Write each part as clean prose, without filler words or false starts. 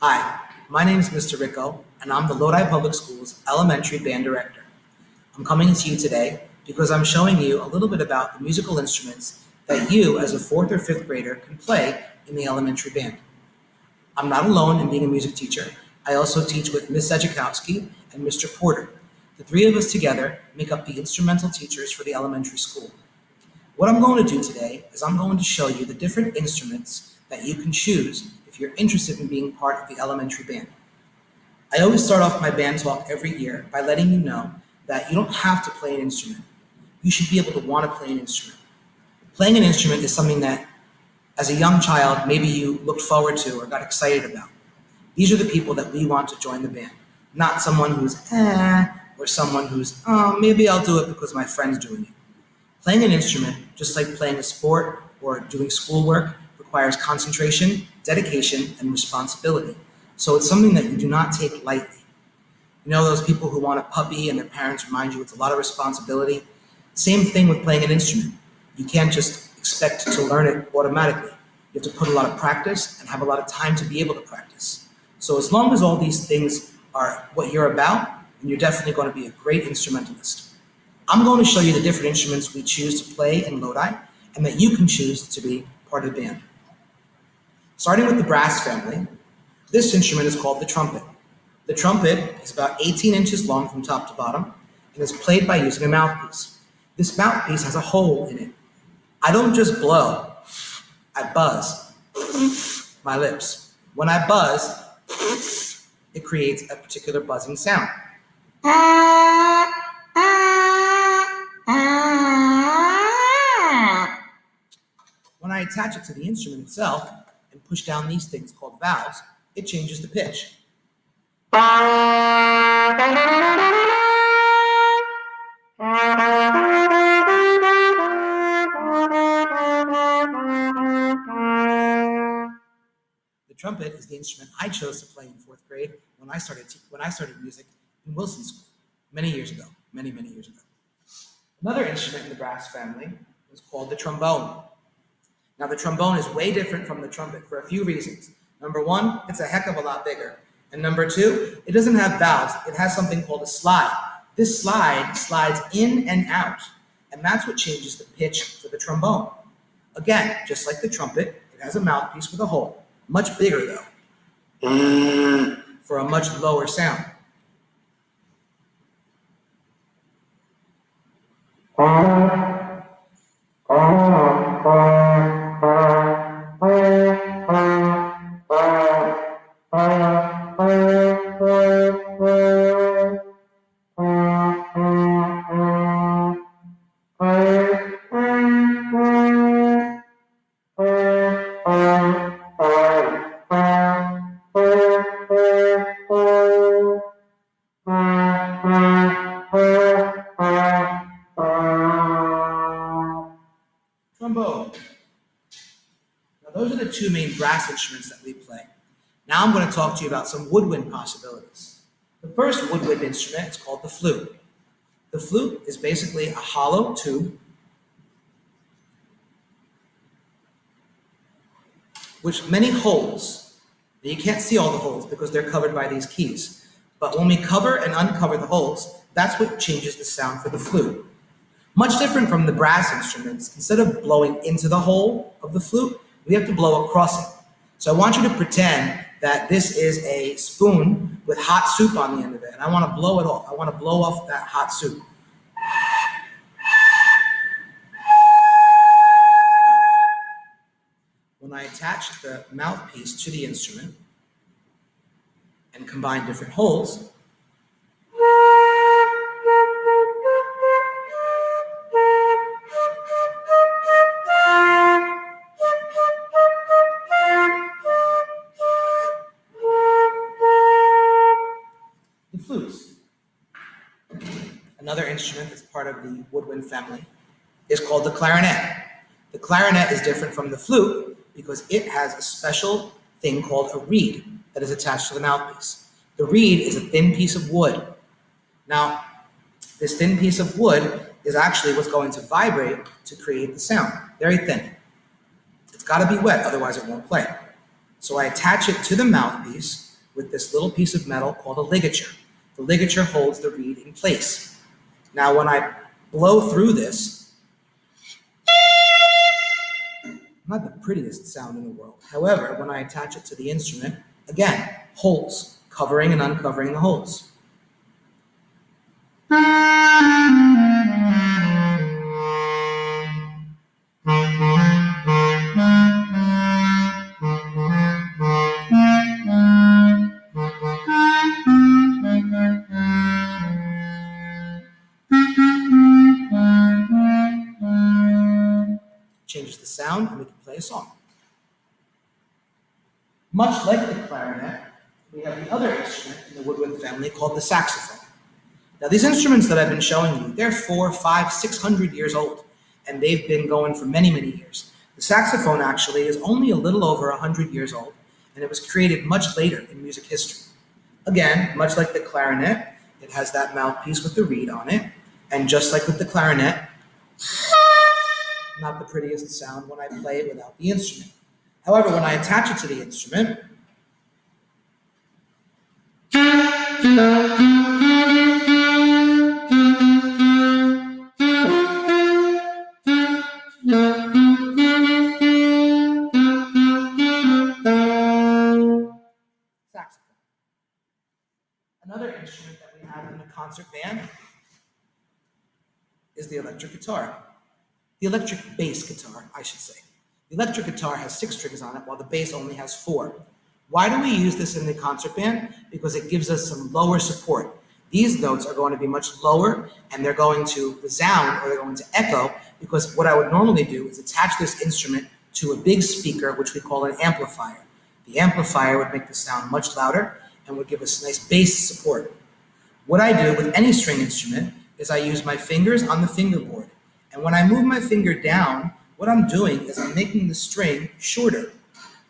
Hi, my name is Mr. Rico, and I'm the Lodi Public Schools Elementary Band Director. I'm coming to you today because I'm showing you a little bit about the musical instruments that you, as a fourth or fifth grader, can play in the elementary band. I'm not alone in being a music teacher. I also teach with Miss Edzikowski and Mr. Porter. The three of us together make up the instrumental teachers for the elementary school. What I'm going to do today is I'm going to show you the different instruments that you can choose if you're interested in being part of the elementary band. I always start off my band talk every year by letting you know that you don't have to play an instrument. You should be able to want to play an instrument. Playing an instrument is something that, as a young child, maybe you looked forward to or got excited about. These are the people that we want to join the band, not someone who's or someone who's, maybe I'll do it because my friend's doing it. Playing an instrument, just like playing a sport or doing schoolwork, requires concentration, dedication, and responsibility. So it's something that you do not take lightly. You know those people who want a puppy and their parents remind you it's a lot of responsibility? Same thing with playing an instrument. You can't just expect to learn it automatically. You have to put a lot of practice and have a lot of time to be able to practice. So as long as all these things are what you're about, then you're definitely going to be a great instrumentalist. I'm going to show you the different instruments we choose to play in Lodi and that you can choose to be part of the band. Starting with the brass family, this instrument is called the trumpet. The trumpet is about 18 inches long from top to bottom and is played by using a mouthpiece. This mouthpiece has a hole in it. I don't just blow, I buzz my lips. When I buzz, it creates a particular buzzing sound. When I attach it to the instrument itself and push down these things called valves, it changes the pitch. The trumpet is the instrument I chose to play in fourth grade when I started music in Wilson School many years ago. Another instrument in the brass family is called the trombone. Now, the trombone is way different from the trumpet for a few reasons. Number one, it's a heck of a lot bigger. And number two, it doesn't have valves. It has something called a slide. This slide slides in and out, and that's what changes the pitch for the trombone. Again, just like the trumpet, it has a mouthpiece with a hole. Much bigger, though, for a much lower sound. Trombone. Now those are the two main brass instruments that we play. Now I'm going to talk to you about some woodwind possibilities. The first woodwind instrument is called the flute. The flute is basically a hollow tube with many holes. Now, you can't see all the holes because they're covered by these keys. But when we cover and uncover the holes, that's what changes the sound for the flute. Much different from the brass instruments, instead of blowing into the hole of the flute, we have to blow across it. So I want you to pretend that this is a spoon with hot soup on the end of it, and I want to blow it off. I want to blow off that hot soup. When I attach the mouthpiece to the instrument and combine different holes, the flutes. Another instrument that's part of the woodwind family is called the clarinet. The clarinet is different from the flute because it has a special thing called a reed that is attached to the mouthpiece. The reed is a thin piece of wood. Now, this thin piece of wood is actually what's going to vibrate to create the sound. Very thin. It's got to be wet, otherwise it won't play. So I attach it to the mouthpiece with this little piece of metal called a ligature. The ligature holds the reed in place. Now, when I blow through this, not the prettiest sound in the world. However, when I attach it to the instrument, again, holes, covering and uncovering the holes. Changes the sound, and we can play a song. Much like the clarinet, we have the other instrument in the woodwind family called the saxophone. Now, these instruments that I've been showing you, they're 400, 500, 600 years old, and they've been going for many, many years. The saxophone actually is only a little over 100 years old, and it was created much later in music history. Again, much like the clarinet, it has that mouthpiece with the reed on it, and just like with the clarinet, not the prettiest sound when I play it without the instrument. However, when I attach it to the instrument, saxophone. Another instrument that we have in the concert band is the electric guitar. The electric bass guitar, I should say. The electric guitar has 6 strings on it, while the bass only has 4. Why do we use this in the concert band? Because it gives us some lower support. These notes are going to be much lower, and they're going to resound, or they're going to echo, because what I would normally do is attach this instrument to a big speaker, which we call an amplifier. The amplifier would make the sound much louder and would give us nice bass support. What I do with any string instrument is I use my fingers on the fingerboard. And when I move my finger down, what I'm doing is I'm making the string shorter.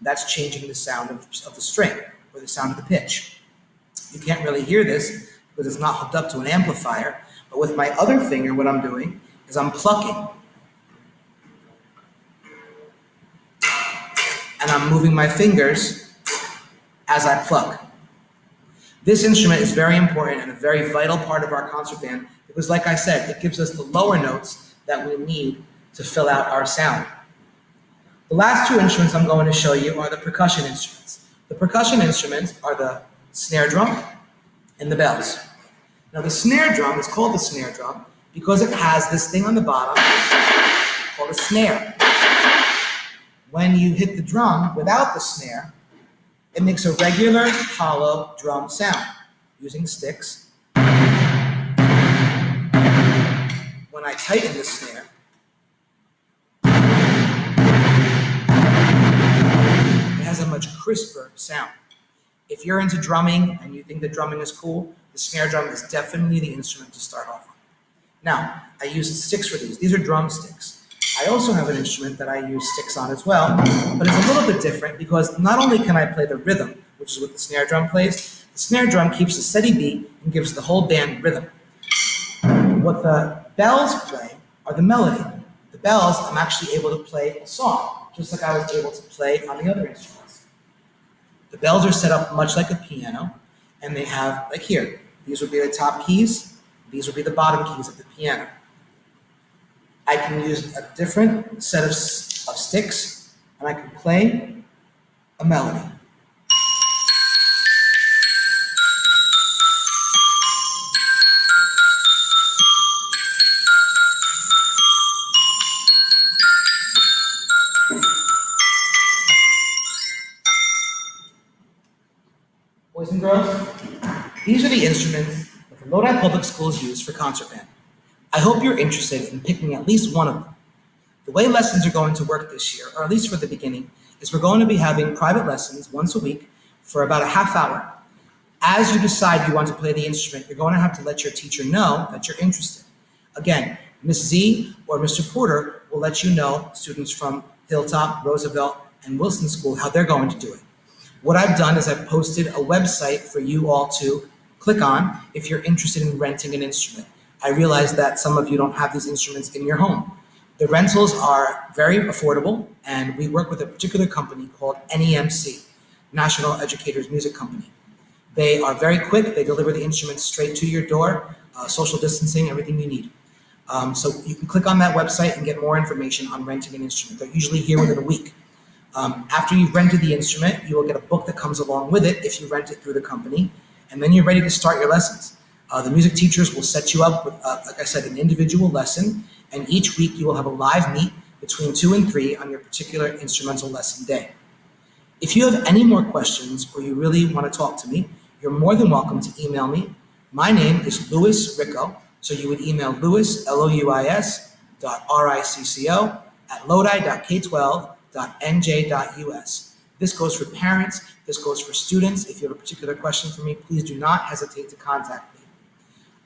That's changing the sound of the string, or the sound of the pitch. You can't really hear this because it's not hooked up to an amplifier, but with my other finger, what I'm doing is I'm plucking. And I'm moving my fingers as I pluck. This instrument is very important and a very vital part of our concert band because, like I said, it gives us the lower notes that we need to fill out our sound. The last 2 instruments I'm going to show you are the percussion instruments. The percussion instruments are the snare drum and the bells. Now, the snare drum is called the snare drum because it has this thing on the bottom called a snare. When you hit the drum without the snare, it makes a regular hollow drum sound using sticks. When I tighten the snare, it has a much crisper sound. If you're into drumming and you think that drumming is cool, the snare drum is definitely the instrument to start off on. Now, I use sticks for these. These are drumsticks. I also have an instrument that I use sticks on as well, but it's a little bit different because not only can I play the rhythm, which is what the snare drum plays, the snare drum keeps a steady beat and gives the whole band rhythm. What the bells play are the melody. The bells, I'm actually able to play a song, just like I was able to play on the other instruments. The bells are set up much like a piano, and they have, like here, these would be the top keys, these would be the bottom keys of the piano. I can use a different set of sticks, and I can play a melody. Boys and girls, these are the instruments that the Lodi Public Schools use for concert band. I hope you're interested in picking at least one of them. The way lessons are going to work this year, or at least for the beginning, is we're going to be having private lessons once a week for about a half hour. As you decide you want to play the instrument, you're going to have to let your teacher know that you're interested. Again, Ms. Z or Mr. Porter will let you know, students from Hilltop, Roosevelt, and Wilson School, how they're going to do it. What I've done is I've posted a website for you all to click on if you're interested in renting an instrument. I realize that some of you don't have these instruments in your home. The rentals are very affordable, and we work with a particular company called NEMC, National Educators Music Company. They are very quick. They deliver the instruments straight to your door, social distancing, everything you need. So you can click on that website and get more information on renting an instrument. They're usually here within a week. After you've rented the instrument, you will get a book that comes along with it if you rent it through the company, and then you're ready to start your lessons. The music teachers will set you up with, like I said, an individual lesson, and each week you will have a live meet between 2 and 3 on your particular instrumental lesson day. If you have any more questions or you really want to talk to me, you're more than welcome to email me. My name is Louis Ricco, so you would email Louis, Louis, .ricco at lodi.k12.nj.us. This goes for parents, this goes for students. If you have a particular question for me, please do not hesitate to contact me.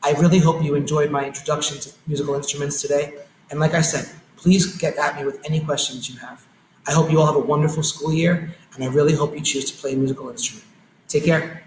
I really hope you enjoyed my introduction to musical instruments today. And like I said, please get at me with any questions you have. I hope you all have a wonderful school year, and I really hope you choose to play a musical instrument. Take care.